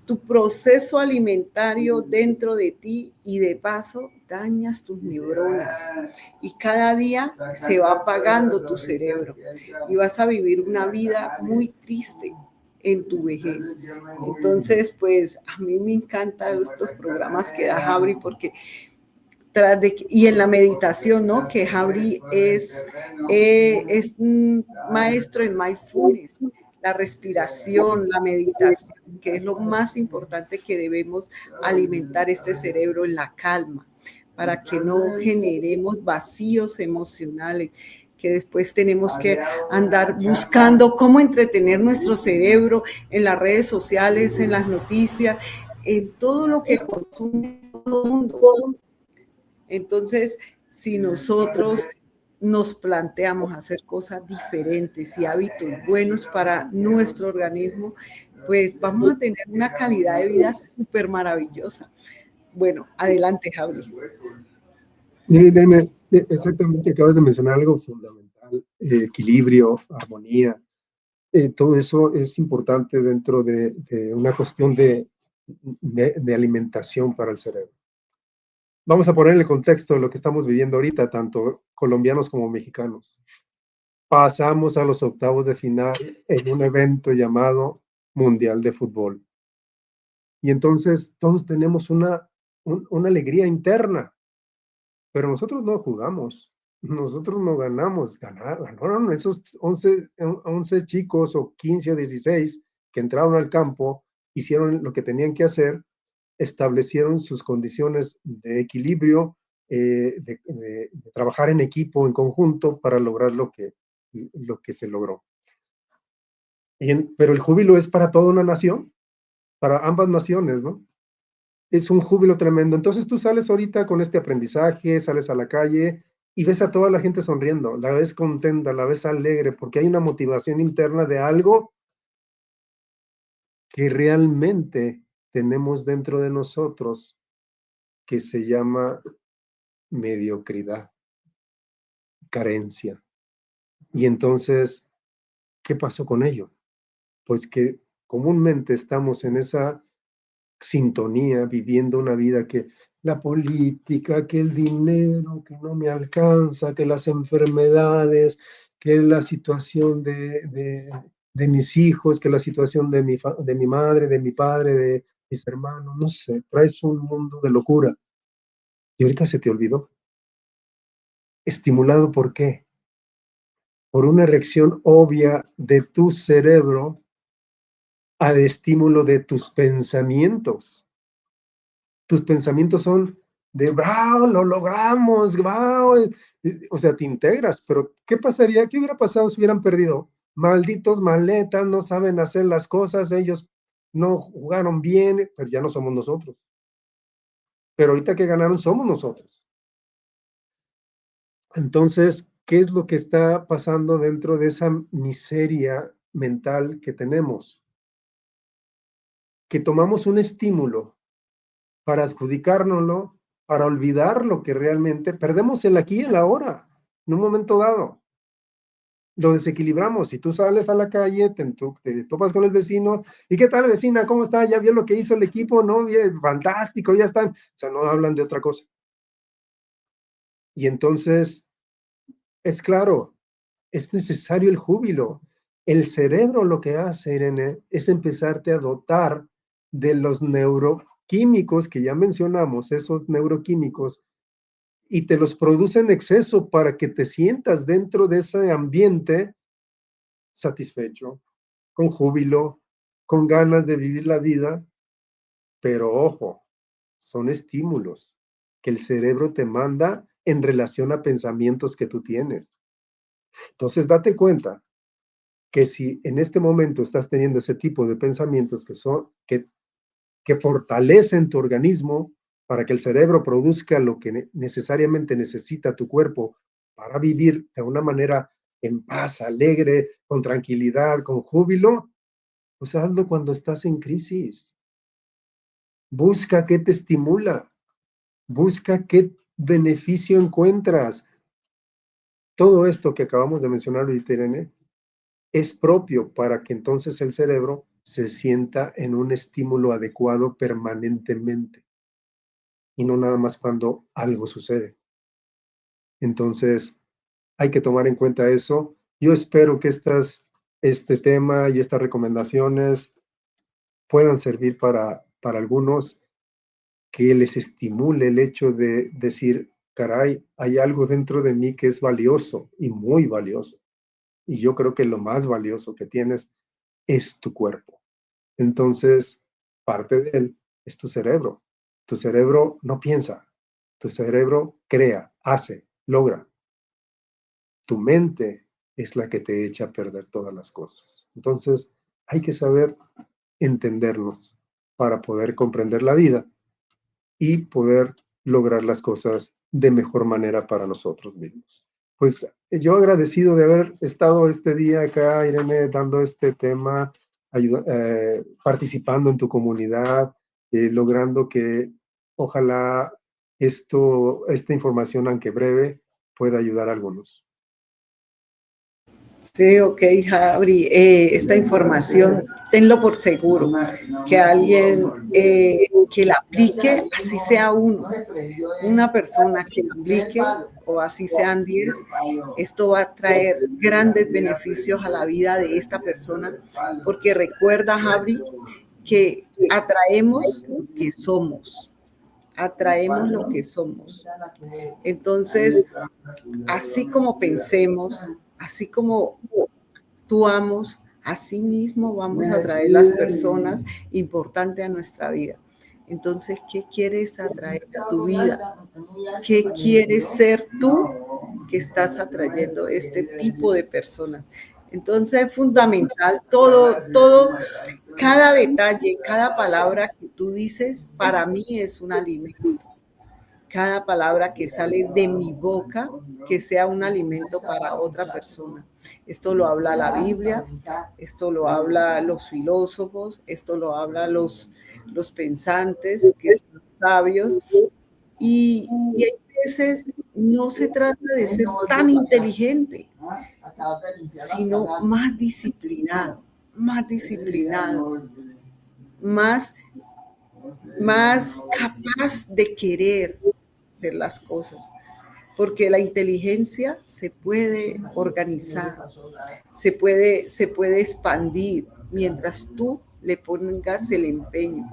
tu proceso alimentario dentro de ti y de paso dañas tus neuronas y cada día se va apagando tu cerebro y vas a vivir una vida muy triste en tu vejez. Entonces, pues a mí me encantan estos programas que da Javi porque y en la meditación, ¿no? Que Javi es un maestro en mindfulness, la respiración, la meditación, que es lo más importante que debemos alimentar este cerebro en la calma, para que no generemos vacíos emocionales, que después tenemos que andar buscando cómo entretener nuestro cerebro en las redes sociales, en las noticias, en todo lo que consume todo el mundo. Entonces, si nosotros nos planteamos hacer cosas diferentes y hábitos buenos para nuestro organismo, pues vamos a tener una calidad de vida súper maravillosa. Bueno, adelante, Javi. Exactamente, acabas de mencionar algo fundamental, equilibrio, armonía. Todo eso es importante dentro de una cuestión de alimentación para el cerebro. Vamos a poner el contexto de lo que estamos viviendo ahorita, tanto colombianos como mexicanos. Pasamos a los octavos de final en un evento llamado Mundial de Fútbol. Y entonces todos tenemos una alegría interna, pero nosotros no jugamos, nosotros no ganamos, ganaron esos 11 chicos o 15 o 16 que entraron al campo, hicieron lo que tenían que hacer, establecieron sus condiciones de equilibrio, de trabajar en equipo, en conjunto, para lograr lo que se logró. Pero el júbilo es para toda una nación, para ambas naciones, ¿no? Es un júbilo tremendo. Entonces tú sales ahorita con este aprendizaje, sales a la calle y ves a toda la gente sonriendo, la ves contenta, la ves alegre, porque hay una motivación interna de algo que realmente tenemos dentro de nosotros que se llama mediocridad, carencia. Y entonces, ¿qué pasó con ello? Pues que comúnmente estamos en esa sintonía, viviendo una vida que la política, que el dinero, que no me alcanza, que las enfermedades, que la situación de mis hijos, que la situación de mi madre, de mi padre, de mis hermanos, no sé, traes un mundo de locura. Y ahorita se te olvidó. ¿Estimulado por qué? Por una reacción obvia de tu cerebro al estímulo de tus pensamientos. Tus pensamientos son de, ¡bravo! Lo logramos, ¡wow! O sea, te integras, pero ¿qué pasaría? ¿Qué hubiera pasado si hubieran perdido? Malditos maletas, no saben hacer las cosas, ellos no jugaron bien, pero ya no somos nosotros. Pero ahorita que ganaron somos nosotros. Entonces, ¿qué es lo que está pasando dentro de esa miseria mental que tenemos? Que tomamos un estímulo para adjudicárnoslo, para olvidar lo que realmente perdemos el aquí y el ahora, en un momento dado. Lo desequilibramos. Si tú sales a la calle, te topas con el vecino, ¿y qué tal, vecina? ¿Cómo está? ¿Ya vio lo que hizo el equipo? ¿No? Bien, fantástico, ya están. O sea, no hablan de otra cosa. Y entonces, es claro, es necesario el júbilo. El cerebro lo que hace, Irene, es empezarte a dotar de los neuroquímicos que ya mencionamos, esos neuroquímicos, y te los produce en exceso para que te sientas dentro de ese ambiente satisfecho, con júbilo, con ganas de vivir la vida, pero ojo, son estímulos que el cerebro te manda en relación a pensamientos que tú tienes. Entonces, date cuenta que si en este momento estás teniendo ese tipo de pensamientos que fortalecen tu organismo para que el cerebro produzca lo que necesariamente necesita tu cuerpo para vivir de una manera en paz, alegre, con tranquilidad, con júbilo, pues hazlo cuando estás en crisis. Busca qué te estimula, busca qué beneficio encuentras. Todo esto que acabamos de mencionar ahorita, Irene, es propio para que entonces el cerebro se sienta en un estímulo adecuado permanentemente y no nada más cuando algo sucede. Entonces, hay que tomar en cuenta eso. Yo espero que este tema y estas recomendaciones puedan servir para algunos, que les estimule el hecho de decir, caray, hay algo dentro de mí que es valioso y muy valioso. Y yo creo que lo más valioso que tienes es tu cuerpo. Entonces, parte de él es tu cerebro. Tu cerebro no piensa, tu cerebro crea, hace, logra. Tu mente es la que te echa a perder todas las cosas. Entonces, hay que saber entendernos para poder comprender la vida y poder lograr las cosas de mejor manera para nosotros mismos. Pues yo agradecido de haber estado este día acá, Irene, dando este tema, participando en tu comunidad, logrando que ojalá esta información, aunque breve, pueda ayudar a algunos. Sí, ok, Jabri, esta información, tenlo por seguro, que alguien que la aplique, así sea una persona que la aplique, o así sean 10, esto va a traer grandes beneficios a la vida de esta persona, porque recuerda, Jabri, que atraemos lo que somos. Atraemos lo que somos. Entonces, así como pensemos, así como actuamos, así mismo vamos a atraer las personas importantes a nuestra vida. Entonces, ¿qué quieres atraer a tu vida? ¿Qué quieres ser tú que estás atrayendo este tipo de personas? Entonces, es fundamental todo, cada detalle, cada palabra que tú dices, para mí es un alimento. Cada palabra que sale de mi boca, que sea un alimento para otra persona. Esto lo habla la Biblia, esto lo habla los filósofos, esto lo habla los pensantes, que son sabios, y hay veces no se trata de ser tan inteligente, sino más disciplinado, más más capaz de querer hacer las cosas, porque la inteligencia se puede organizar, se puede expandir mientras tú le pongas el empeño.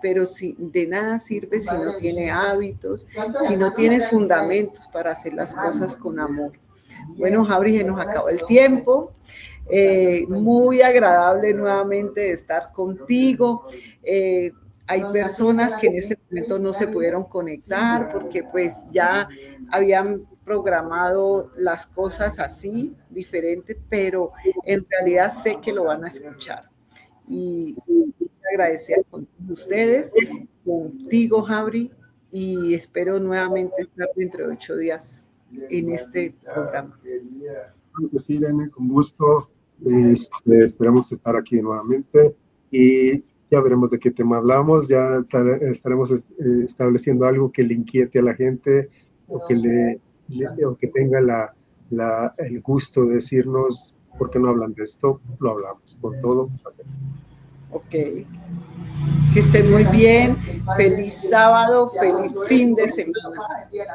Pero de nada sirve si no tiene hábitos, si no tienes fundamentos para hacer las cosas con amor. Bueno, Jabri, se nos acabó el tiempo. Muy agradable nuevamente estar contigo. Hay personas que en este momento no se pudieron conectar porque pues ya habían programado las cosas así, diferente, pero en realidad sé que lo van a escuchar. Y agradecida con ustedes, contigo, Jabri, y espero nuevamente estar dentro de 8 días en este programa. Sí, Irene, con gusto. Esperamos estar aquí nuevamente y ya veremos de qué tema hablamos. Ya estaremos estableciendo algo que le inquiete a la gente o que tenga el gusto de decirnos por qué no hablan de esto. Lo hablamos con todo. Ok. Que estén muy bien. Feliz sábado, feliz fin de semana.